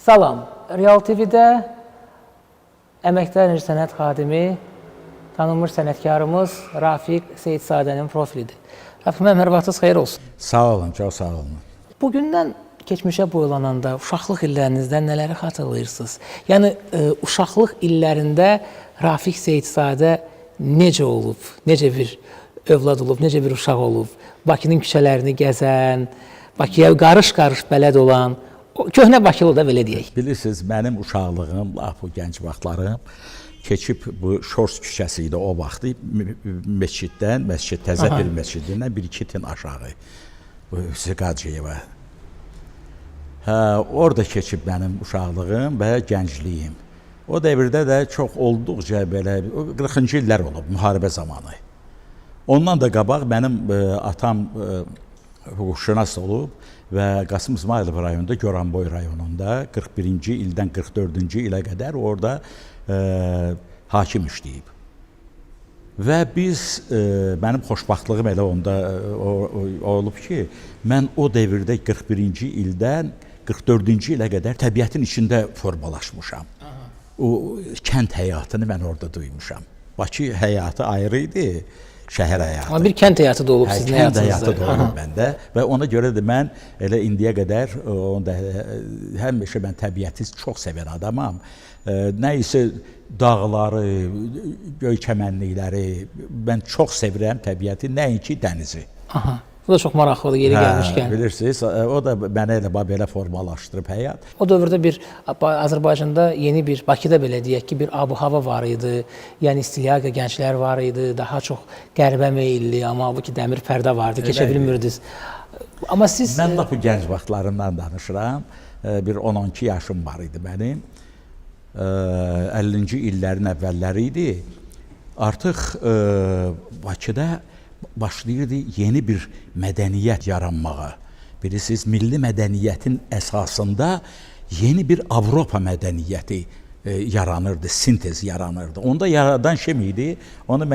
Salam, Real TV-də əməkdar sənət xadimi, tanınmış sənətkarımız Rafiq Seyidsadənin profilidir. Rafiq, mənim hər vaxtınız xeyir olsun. Sağ olun, çox sağ olun. Bugündən keçmişə boylananda uşaqlıq illərinizdən nələri xatırlayırsınız? Yəni, uşaqlıq illərində Rafiq Seyidsadə necə olub, necə bir övlad olub, necə bir uşaq olub, Bakının küçələrini gəzən, Bakıya qarış-qarış bələd olan, köhnə Bakılı da belə deyək. Bilirsiniz, mənim uşaqlığım, bu gənc vaxtlarım keçib bu Şors küçəsi idi o vaxtı. Məsciddən, təzə bir məscidindən 1-2 tin aşağı, Hüseqacıyeva. Orada keçib mənim uşaqlığım və gəncliyim. O dövrdə də çox olduqca belə, 40-cı illər olub, müharibə zamanı. Ondan da qabaq mənim atam hüquqşünas olub və Qasım İsmailov rayonunda, Goranboy rayonunda 41-ci ildən 44-cü ilə qədər orada hakim işləyib. Və biz, mənim xoşbaxtlığım elə onda olub ki, mən o dövrdə 41-ci ildən 44-cü ilə qədər təbiətin içində formalaşmışam. O kənd həyatını mən orada duymuşam. Bakı həyatı ayrı idi, şəhər həyatı. Amma bir kənd həyatı da olub sizin həyatınızda. Kənd həyatı da olub məndə və ona görə də mən elə indiyə qədər həmişə mən təbiəti çox sevən adamam. Nə isə dağları, göy çəmənlikləri, mən çox sevirəm təbiəti, nəinki dənizi. Bu da çox maraqlıdır yeri gəlmişkən. Bilirsiniz, o da mənə elə belə formalaşdırıb həyat. O dövrdə Azərbaycanda yeni bir, Bakıda belə deyək ki, bir ab-hava var idi. Yəni istiyaqa gənclər var idi, daha çox qərbə meyilli, amma bu ki, dəmir pərdə vardı, keçə bilmirdiniz. Amma siz... Mən də bu gənc vaxtlarımdan danışıram. Bir 10-12 yaşım var idi mənim. 50-ci illərin əvvəlləri idi. Artıq Bakıda başlayırdı yeni bir mədəniyyət yaranmağa. Bilirsiniz, milli mədəniyyətin əsasında yeni bir Avropa mədəniyyəti yaranırdı, sintez yaranırdı. Onda yaradan şey idi, onu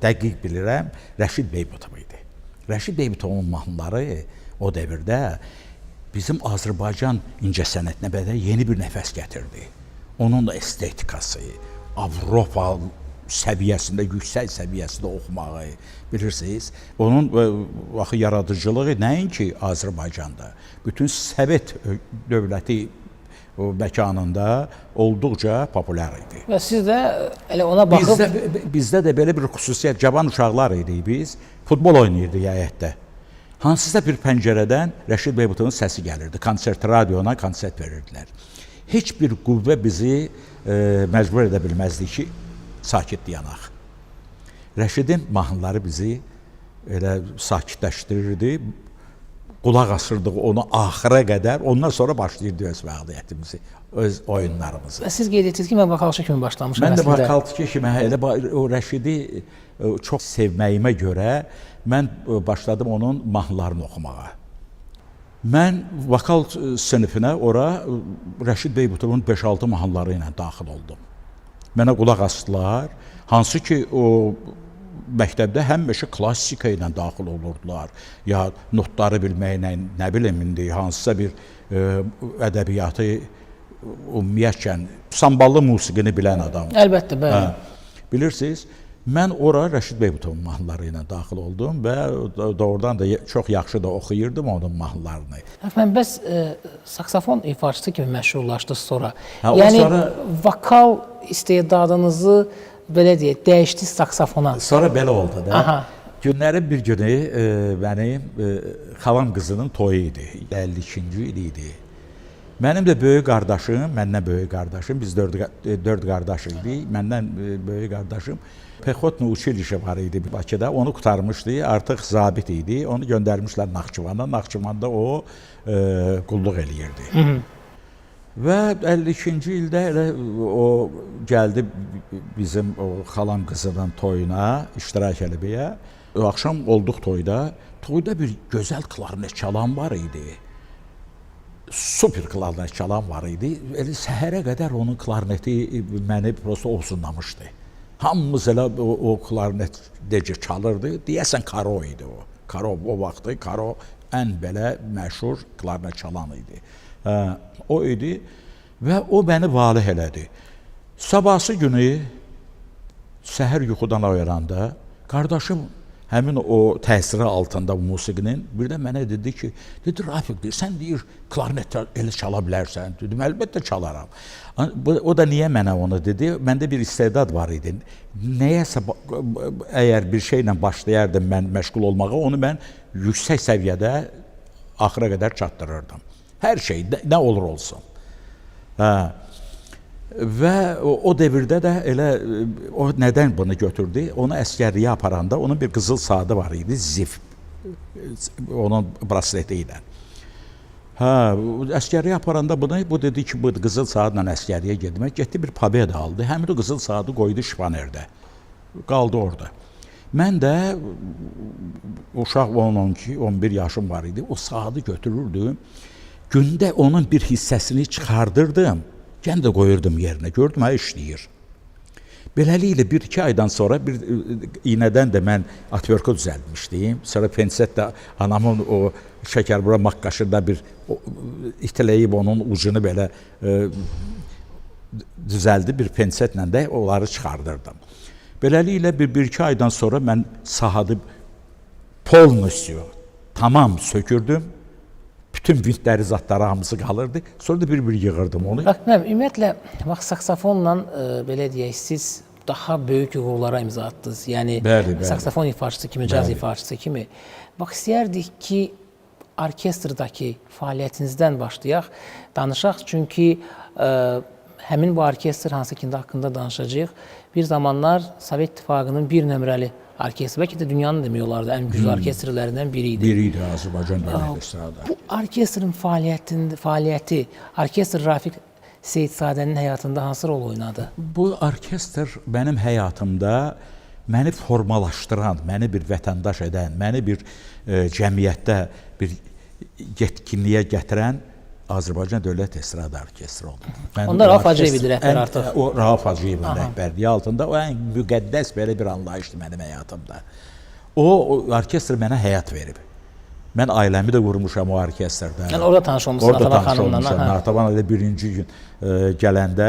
dəqiq bilirəm, Rəşid Beybutov idi. Rəşid Beybutovun mahnıları o dövrdə bizim Azərbaycan incəsənətinə belə yeni bir nəfəs gətirdi. Onun da estetikası, Avropa səviyyəsində, yüksək səviyyəsində oxumağı, bilirsiniz. Onun yaradıcılığı nəinki Azərbaycanda, bütün Sovet dövləti məkanında olduqca populyar idi. Və siz də elə ona baxıb... Bizdə də belə bir xüsusiyyət, cavan uşaqlar idik biz, futbol oynayırdıq həyətdə. Hansısa bir pəncərədən Rəşid Beybutovun səsi gəlirdi, konsert, radiona konsert verirdilər. Heç bir qüvvə bizi məcbur edə bilməzdi ki, sakit dayanaq. Rəşidin mahnıları bizi elə sakitləşdirirdi, qulaq asırdıq onu axıra qədər, ondan sonra başlayırdı öz fəaliyyətimizi, öz oyunlarımızı. Siz qeyd etdiniz ki, mən vokalçı kimi başlamışam əslində. Mən də vokalçı kimi, elə o Rəşidi çox sevməyimə görə mən başladım onun mahnılarını oxumağa. Mən vokal sınıfına ora Rəşid Beybutovun 5-6 mahnıları ilə daxil oldum. Mənə qulaq asdılar, hansı ki o məktəbdə həmişə klassika ilə daxil olurdular, ya notları bilməklə, nə bilim indi, hansısa bir ədəbiyyatı ümumiyyətlə, samballı musiqini bilən adam. Əlbəttə, bəli. Bilirsiniz, mən ora Rəşid Beybutovun mahnıları ilə daxil oldum və doğrudan da çox yaxşı da oxuyurdum onun mahnılarını. Mən bəs saksafon ifaçısı kimi məşhurlaşdı sonra. Yəni, vokal istedadınızı, belə deyək, dəyişdi saksafona. Sonra belə oldu da. Günlərin bir günü mənim xalam qızının toyu idi, 52-ci il idi. Mənim də böyük qardaşım, məndən böyük qardaşım, biz 4 qardaş idik, məndən böyük qardaşım Pexotno Uçilişi var idi Bakıda, onu qutarmışdı, artıq zabit idi, onu göndərmişlər Naxçıvana, Naxçıvanda o qulluq eləyirdi. Və 52-ci ildə o gəldi bizim o xalam qızının toyuna, iştirak eləməyə. Axşam olduq toyda bir gözəl klarnet çalan var idi. Super klarnet çalan var idi. Elə səhərə qədər onun klarneti məni prosto ovsunlamışdı. Hamımız elə o klarnet necə çalırdı, deyəsən Karo idi o. Karo o vaxtı, Karo ən belə məşhur klarnet çalan idi. O idi və o məni valeh elədi. Sabahsı günü səhər yuxudan oyananda qardaşım həmin o təsiri altında musiqinin birdən mənə dedi ki, dedi Rafiq, sən deyir klarnet elə çala bilərsən. Dedim, əlbəttə çalaram. O da niyə mənə onu dedi? Məndə bir istedad var idi. Nəyəsə əgər bir şeylə başlayardım mən məşğul olmağa, onu mən yüksək səviyyədə axıra qədər çatdırırdım. Hər şey nə olur olsun. Və o devirdə də elə o nədən bunu götürdü? Onu əskərliyə aparanda onun bir qızıl saatı var idi, zif. Onun brasleti ilə. Əskərliyə aparanda bunu, bu dedi ki, bu qızıl saatla əskərliyə getmək. Getdi bir pobeda aldı. Həmin o qızıl saatı qoydu şifanerdə. Qaldı orada. Mən də uşaq 10-12-11 yaşım var idi. O saatı götürürdüm. Gündə onun bir hissəsini çıxardırdım. Gən də qoyurdum yerinə. Gördüm, işləyir. Beləliklə, 1-2 aydan sonra bir iynədən də mən atverka düzəltmişdim. Sonra pensiyatda anamın o şəkərbura maqqaşında bir itiləyib onun ucunu belə düzəldi. Bir pensiyatla da onları çıxardırdım. Beləliklə, 1-2 aydan sonra mən sahadı polnusyo tamam sökürdüm. Bütün vintləri, zatları hamısı qalırdı. Sonra da bir-bir yığırdım onu. Ümumiyyətlə, saksafonla, belə deyək, siz daha böyük uğurlara imza attınız. Yəni, saksafon ifaçısı kimi, caz ifaçısı kimi. Bax, istəyərdik ki, orkestrdakı fəaliyyətinizdən başlayaq, danışaq. Çünki həmin bu orkestr, hansı ki, haqqında danışacağıq, bir zamanlar Sovet İttifaqının bir nömrəli orkestr, bəlkə də dünyanın demək olardı, ən güclü orkestrlərindən biri idi. Biri idi Azərbaycan dövlət estrada. Bu orkestrin fəaliyyəti, orkestr Rafiq Seyidzadənin həyatında hansı rol oynadı? Bu orkestr mənim həyatımda məni formalaşdıran, məni bir vətəndaş edən, məni bir cəmiyyətdə bir yetkinliyə gətirən Azərbaycan Dövlət Estrada Orkestri oldu. Onda Rauf Hacıyev idi rəhbər artıq. O Rauf Hacıyevin rəhbərliyi altında o ən müqəddəs belə bir anlayışdır mənim həyatımda. O orkestr mənə həyat verib. Mən ailəmi də qurmuşam o orkestrdə. Yəni orada tanış olmuşsun Natəvan xanımla. Natəvan elə birinci gün gələndə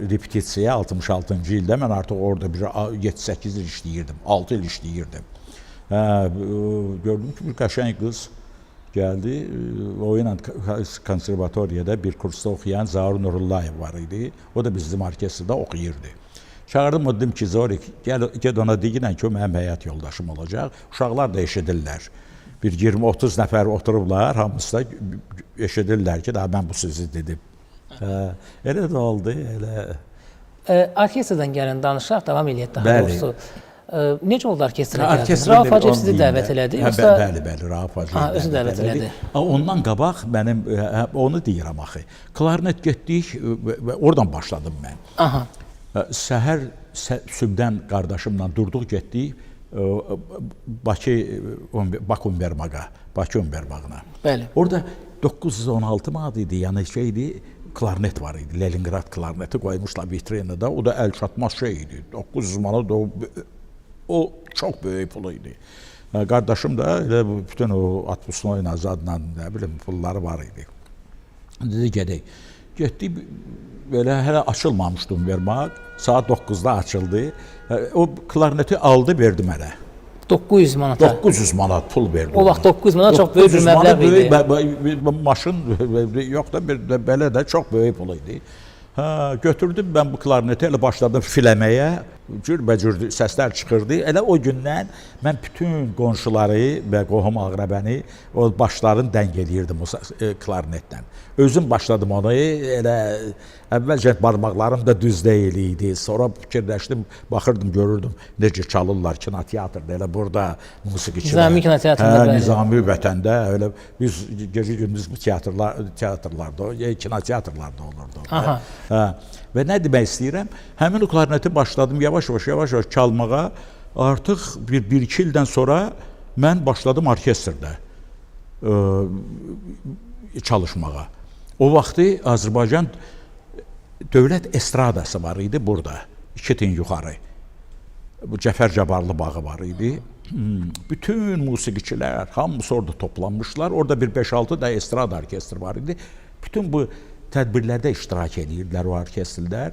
repetisiyaya 66-cı ildə mən artıq orada 7-8 il işləyirdim, 6 il işləyirdim. Gördüm ki, bir qəşəng qız gəldi, o ilə konservatoriyada bir kursda oxuyan Zaur Nurullayev var idi. O da bizim orkestrdə oxuyurdu. Çağırdım, o dedim ki, Zorik, gəl ona deyilən ki, o mənim həyat yoldaşım olacaq. Uşaqlar da eşidirlər. Bir 20-30 nəfər oturublar, hamısı da eşidirlər ki, daha mən bu sözü dedim. Elə də oldu, elə. Orkestrdən gəlin danışaq, davam eləyək daha doğrusu. Necə oldu orkestrə gəldiniz? Rauf Hacıyev sizi dəvət elədi? Bəli, Rauf Hacıyev özü dəvət elədi. Ondan qabaq mənim, onu deyirəm axı, klarnet getdik və oradan başladım mən. Səhər sübdən qardaşımla durduq, getdik Bakı Univermağına. Orada 916 manat idi, yəni şeydi, klarnet var idi, Leningrad klarneti qoymuşlar vitrinada, o da əl çatmaz şey idi, 900 manat o çox böyük pul idi. Qardaşım da elə bütün o Atpusnoy adla, nə bilim, pulları var idi. Dedi, gedək. Getdik, belə hələ açılmamışdı Univermaq, saat 9-da açıldı. O klarneti aldı, verdi mənə. 900 manata? 900 manat pul verdi. O vaxt 900 manat çox böyük bir məbləğ idi. Maşın yox da, belə də çox böyük pul idi. Götürdüm mən bu klarneti, elə başladım filəməyə, cürbəcür səslər çıxırdı. Elə o gündən mən bütün qonşuları və qohum ağrəbəni o başlarını dəng edirdim o klarnetlə. Özüm başladım onu, elə əvvəlcə barmaqlarım da düz deyil idi. Sonra fikirləşdim, baxırdım, görürdüm necə çalırlar kinoteatrda, elə burada musiqiçilər. Nizami kinoteatrında. Nizami vətəndə, elə biz gecə-gündüz bu teatrlarda, kinoteatrlarda olurdu. Və nə demək istəyirəm? Həmin o klarneti başladım yavaş-yavaş çalmağa. Artıq bir iki ildən sonra mən başladım orkestrdə çalışmağa. O vaxtı Azərbaycan Dövlət Estradası var idi burada, 2 tin yuxarı. Bu Cəfər Cabbarlı bağı var idi. Bütün musiqiçilər, hamısı orada toplanmışlar. Orada bir 5-6 da estrada orkestri var idi. bütün bu tədbirlərdə iştirak edirdilər o orkestrlər.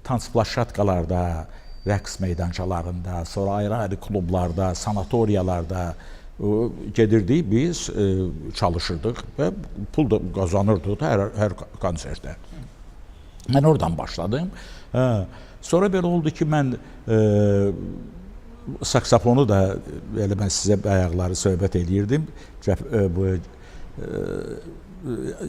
Tanzplaşatkalarda, rəqs meydançalarında, sonra ayrı-ayrı klublarda, sanatoriyalarda gedirdik, biz çalışırdıq və pul da qazanırdıq hər konsertdə. Mən oradan başladım. Sonra belə oldu ki, mən saksafonu da, elə mən sizə bayaqları söhbət edirdim, bu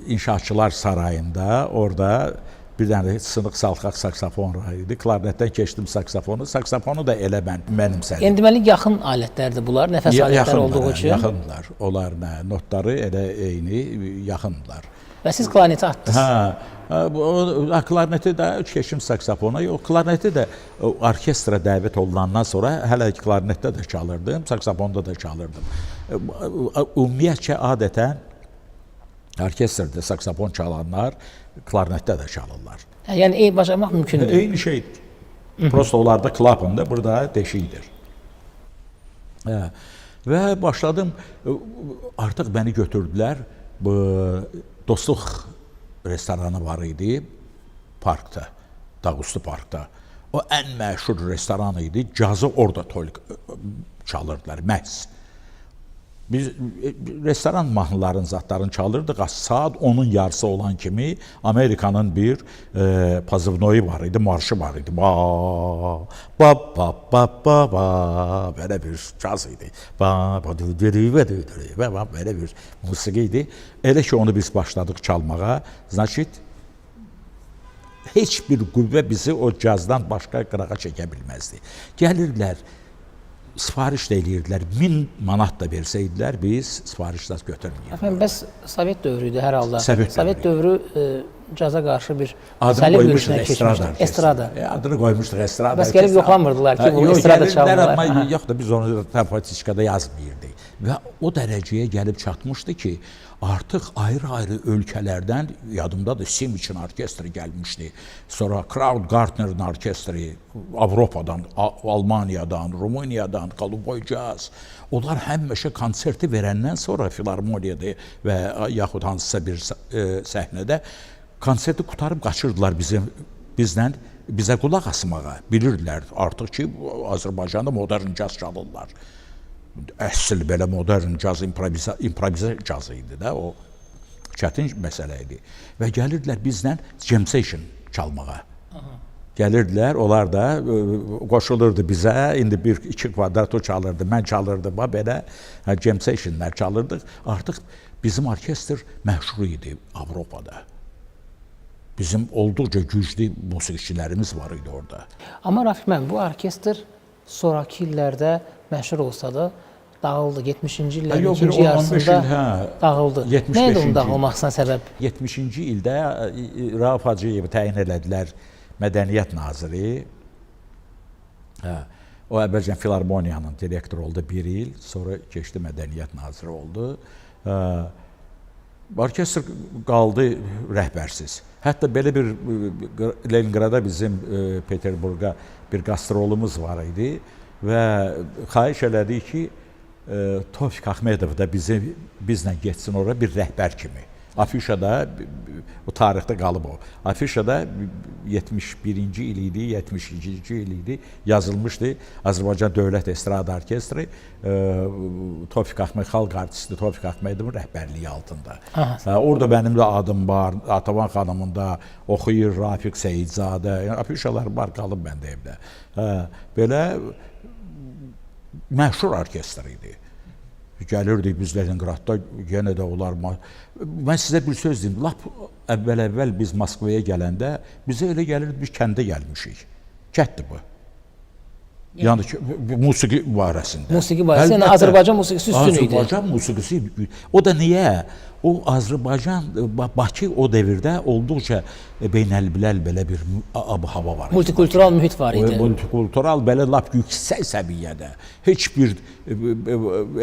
İnşaatçılar Sarayında, orada bir dənə sınıq salxaq saksafon var idi. Klarnetdən keçdim saksafonu. Saksafonu da elə mənimsədim. Yəni deməli yaxın alətlərdir bunlar, nəfəs alətləri olduğu üçün. Yaxındılar. Onlar notları elə eyni yaxındılar. Və siz klarneti atdınız. Klarneti də keçdim saksafona. Klarneti də orkestra dəvət olunandan sonra hələ klarnetdə də çalırdım, saksafonda da çalırdım. Ümumiyyətcə adətən orkestrdə saksafon çalanlar klarnetdə də çalırlar. Yəni bacarmaq mümkündür. Eyni şeydir. Prosta onlarda klapandır, burada deşikdir. Və başladım, artıq məni götürdülər, bu Dostluq restoranı var idi parkda, Dağüstü parkda. O ən məşhur restoran idi, cazı orada çalırdılar, məhz. Biz restoran mahnıların, zatların çalırdıq. Saat 10'un yarısı olan kimi Amerikanın bir pozivnoyu var idi, marşı var idi. Ba ba ba ba ba ba böyle bir caz idi. Ba ba böyle bir musiqi idi. Elə ki onu biz başladık çalmağa. Значит, heç bir qüvvə bizi o cazdan başqa qırağa çəkə bilməzdi. Gəlirdilər, sifariş də eləyirdilər. 1000 manat da versəydilər, biz sifariş də götürməyirdik. Efendim, bəs Sovet dövrüydü hər halda. Sovet dövrü caza qarşı bir adını qoymuşduq estrada. Estrada. Adını qoymuşduq estrada. Bəs gəlib yoxlamırdılar ki, bu estrada çalırlar. Yox da biz onu tapatikada yazmıyorduk. Və o dərəcəyə gəlib çatmışdı ki, artıq ayrı-ayrı ölkələrdən, yadımdadır, Simçin orkestri gəlmişdi. Sonra Krautgartner'in orkestri, Avropadan, Almaniyadan, Rumıniyadan, Kaluboy Jazz. Onlar həmişə konserti verəndən sonra filarmoniyada və yaxud hansısa bir səhnədə konserti qutarıb qaçırdılar bizə qulaq asmağa. Bilirdilər artıq ki, Azərbaycanda modern caz çalırlar. Əsl belə modern caz, improvizə cazı idi də, o çətin məsələ idi. Və gəlirdilər bizlə jam session çalmağa. Gəlirdilər, onlar da qoşulurdu bizə, indi 1-2 kvadrat o çalırdı, mən çalırdım, belə jam sessionlər çalırdıq. Artıq bizim orkestr məşhur idi Avropada. Bizim olduqca güclü musiqiçilərimiz var idi orada. Amma Rafiq müəllim, bu orkestr sonraki illərdə məşhur olsa da dağıldı. 70-ci illərin ikinci yarısında dağıldı. Nə idi onun dağılmasına səbəb? 70-ci ildə Rauf Hacıyevi təyin elədilər Mədəniyyət naziri. O əvvəlcə Filarmoniyanın direktoru oldu 1 il, sonra keçdi Mədəniyyət naziri oldu. Orkestr qaldı rəhbərsiz. Hətta belə bir Leningrada bizim Peterburqa bir qastrolumuz var idi və xahiş elədik ki, Tofiq Axmedov da bizlə getsin oraya bir rəhbər kimi. Afişada, o tarixdə qalıb o. Afişada 71-ci il idi, 72-ci il idi, yazılmışdı. Azərbaycan Dövlət Estrada Orkestri Tofiq Axmedov, xalq artisti Tofiq Axmedovun rəhbərliyi altında. Orada mənim də adım var, Atavan xanımın da oxuyur, Rafiq Seyidzadə, afişalar var, qalıb məndə evdə. Belə məşhur orkestr idi. Gəlirdik biz Leningradda, yenə də onlar... Mən sizə bir söz deyim, lap əvvəl biz Moskvaya gələndə bizə elə gəlirdi, biz kəndə gəlmişik. Kətdir bu. Yəni ki, musiqi barəsində. Musiqi barəsində, yəni Azərbaycan musiqisi üstün idi. Azərbaycan musiqisi, o da niyə? O Azərbaycan, Bakı o devirdə olduqca beynəlmiləl belə bir hava var idi. Multikultural mühit var idi. Multikultural, belə lap yüksək səviyyədə. Heç bir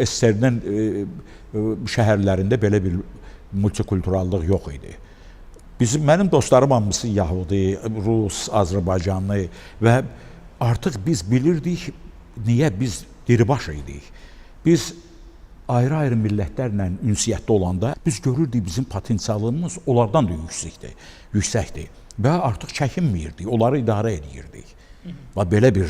SSR-nin şəhərlərində belə bir multikulturallıq yox idi. Mənim dostlarım hamısı Yahudi, Rus, Azərbaycanlı və artıq biz bilirdik niyə biz diribaş idik. Biz ayrı-ayrı millətlərlə ünsiyyətdə olanda biz görürdük bizim potensialımız onlardan da yüksəkdir və artıq çəkinmirdik, onları idarə edirdik. Belə bir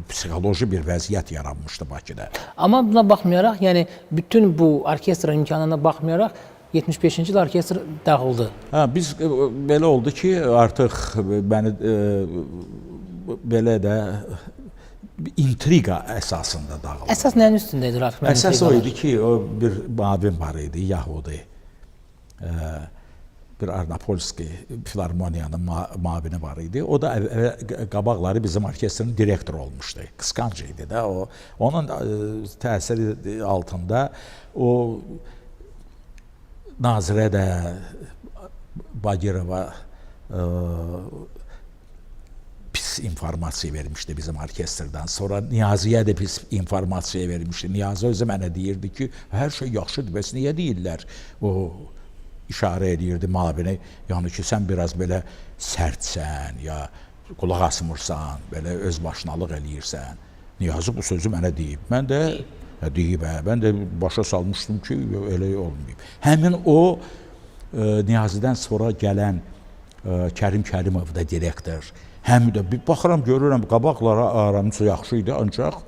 psixoloji bir vəziyyət yaranmışdı Bakıda. Amma buna baxmayaraq, yəni bütün bu orkestr imkanına baxmayaraq 75-ci il orkestr dağıldı. Biz belə oldu ki, artıq məni belə də intriqa əsasında dağıldı. Əsas nəyin üstündə idi Rafik müəllim? Əsas o idi ki, o bir mavin var idi, Yahudi. Bir Arnapolski Filarmoniyanın mavini var idi. O da qabaqları bizim orkestrin direktoru olmuşdu. Qısqanc idi də o. Onun təsiri altında o Nazirə də Bagirova pis informasiya vermişdi bizim orkestrdən. Sonra Niyaziyə də pis informasiya vermişdi. Niyazi özü mənə deyirdi ki, hər şey yaxşıdır, bəs niyə deyirlər? O işarə edirdi mavini, yəni ki, sən biraz belə sərtsən, ya qulaq asmırsan, belə özbaşınalıq eləyirsən. Niyazi bu sözü mənə deyib. Mən də mən də başa salmışdım ki, elə olmayıb. Həmin o Niyazidən sonra gələn Kərim Kərimov da direktor, həm də bir baxıram, görürəm, qabaqlara aramız yaxşı idi, ancaq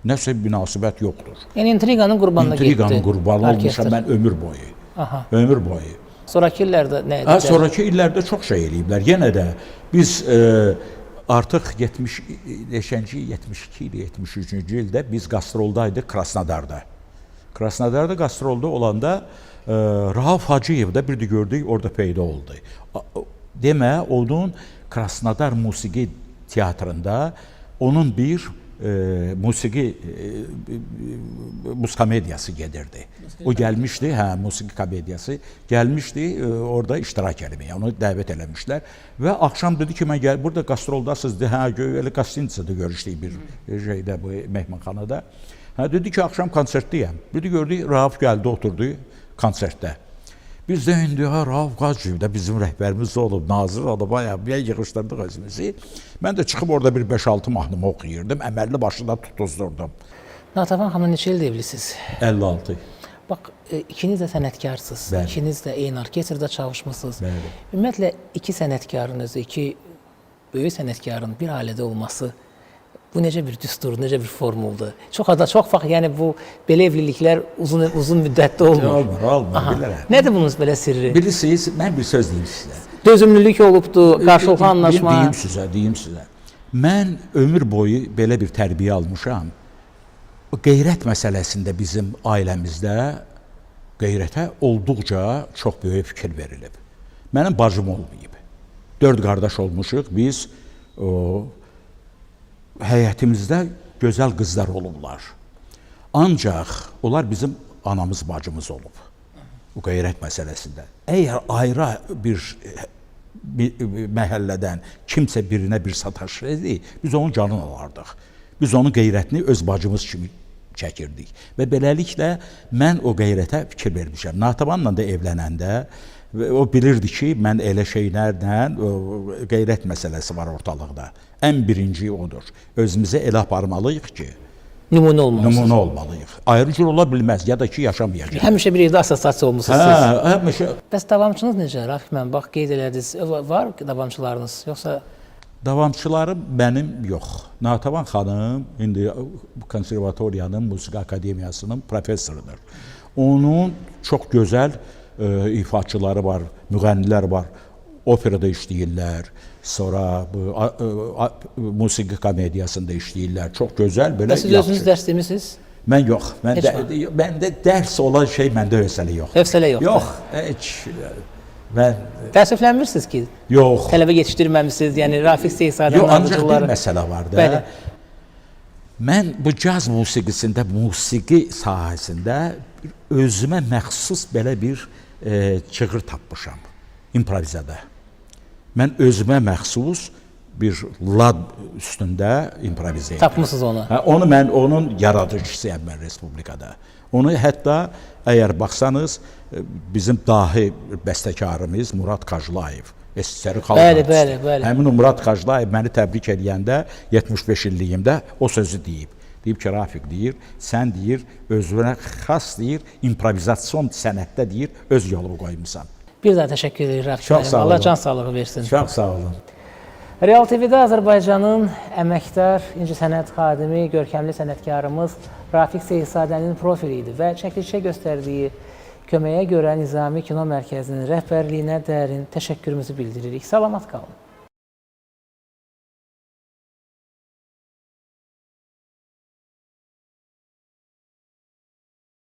nəsə münasibət yoxdur. Yəni intriqanın qurbanına getdi. İntriqanın qurbanı olmuşam mən ömür boyu. Ömür boyu. Sonraki illərdə nə edəcək? Sonraki illərdə çox şey eləyiblər. Yenə də biz artıq 72 ili, 73-cü ildə biz qastroldaydıq Krasnodarda. Krasnodarda qastrolda olanda Rauf Hacıyev da bir də gördük, orada peyda oldu. Demə, onun Krasnodar Musiqi Teatrında onun bir musiqi komediyası gedirdi. O gəlmişdi, musiqi komediyası gəlmişdi, orada iştirak eləməyə, onu dəvət eləmişlər və axşam dedi ki, mən burada qastroldasınız, elə Qastinsada görüşdük bir şeydə, bu mehmanxanada. Dedi ki, axşam konsertdəyəm. Bir də gördük, Rauf gəldi, oturdu konsertdə. Biz də indi Rauf Hacıyev də bizim rəhbərimiz olub, nazir olub, bir yığışdırdıq özümüzü. Mən də çıxıb orada bir 5-6 mahnımı oxuyurdum, əməlli başında tutuzdurdum. Natəvan xanımla neçə ildə evlisiniz? 56. Bax, ikiniz də sənətkarsınız, ikiniz də eyni orkestrdə çalışmısınız. Ümumiyyətlə, iki sənətkarın özü, iki böyük sənətkarın bir ailədə olması, bu necə bir düstur, necə bir formuldur? Çox vaxt, yəni bu belə evliliklər uzun müddətdə olmur. Olmur, bilirəm. Nədir bunun belə sirri? Bilirsiniz, mən bir söz deyim sizə. Dözümlülük olubdur, qarşılıqlı anlaşma. Deyim sizə. Mən ömür boyu belə bir tərbiyə almışam. Qeyrət məsələsində bizim ailəmizdə qeyrətə olduqca çox böyük fikir verilib. Mənim bacım olmayıb. 4 qardaş olmuşuq, biz həyətimizdə gözəl qızlar olublar. Ancaq onlar bizim anamız, bacımız olub. Bu qeyrət məsələsində. Əgər ayrı bir məhəllədən kimsə birinə bir sataşsaydı, biz onun canını alardıq. Biz onun qeyrətini öz bacımız kimi çəkirdik. Və beləliklə mən o qeyrətə fikir vermişəm. Natəvanla da evlənəndə o bilirdi ki, mən elə şeylərlə qeyrət məsələsi var ortalıqda. Ən birinci odur. Özümüzə elə aparmalıyıq ki, nümunə olmalıyıq. Ayrı cür ola bilməz, ya da ki, yaşamayacaq. Həmişə bir yerdə assosiasiya olmusunuz siz. Həmişə. Bəs davamçınız necə, Rafik müəllim? Bax, qeyd elədiniz, var davamçılarınız, yoxsa? Davamçılarım mənim yox. Natəvan xanım indi konservatoriyanın, Musiqi Akademiyasının professorudur. Onun çox gözəl ifaçıları var, müğənnilər var. Operada işləyirlər, sonra musiqi komediyasında işləyirlər. Çox gözəl, belə yaxşı. Siz özünüz dərs demisiniz? Mən yox. Məndə dərs olan şey məndə hövsələ yoxdur. Hövsələ yoxdur? Yox, heç. Təəssüflənmirsiniz ki? Yox. Tələbə yetişdirməmişsiniz, yəni Rafik Seysadın ancaq bir məsələ var da. Mən bu caz musiqisində, musiqi sahəsində özümə məxsus belə bir çığır tapmışam improvizada. Mən özümə məxsus bir lad üstündə improvizə edirəm. Tapmısınız onu? Onu mən onun yaradıcısıyam mən Respublikada. Onu hətta əgər baxsanız bizim dahi bəstəkarımız Murad Kajlayev, SSR xalq artisti. Bəli. Həmin Murad Kajlayev məni təbrik edəndə 75 illiyimdə o sözü deyib. Deyib ki, Rafiq deyir, sən deyir, özünə xas deyir, improvizasyon sənətdə deyir, öz yolumu qoymusan. Bir daha təşəkkür edirik Rafiq Çox müəllim. sağ olun. Allah can sağlığı versin. Çox sağ olun. Real TV-də Azərbaycanın əməkdar incəsənət xadimi, görkəmli sənətkarımız Rafiq Seyidzadənin profili idi və çəkilişə göstərdiyi köməyə görə Nizami Kino Mərkəzinin rəhbərliyinə dərin təşəkkürümüzü bildiririk. Salamat qalın.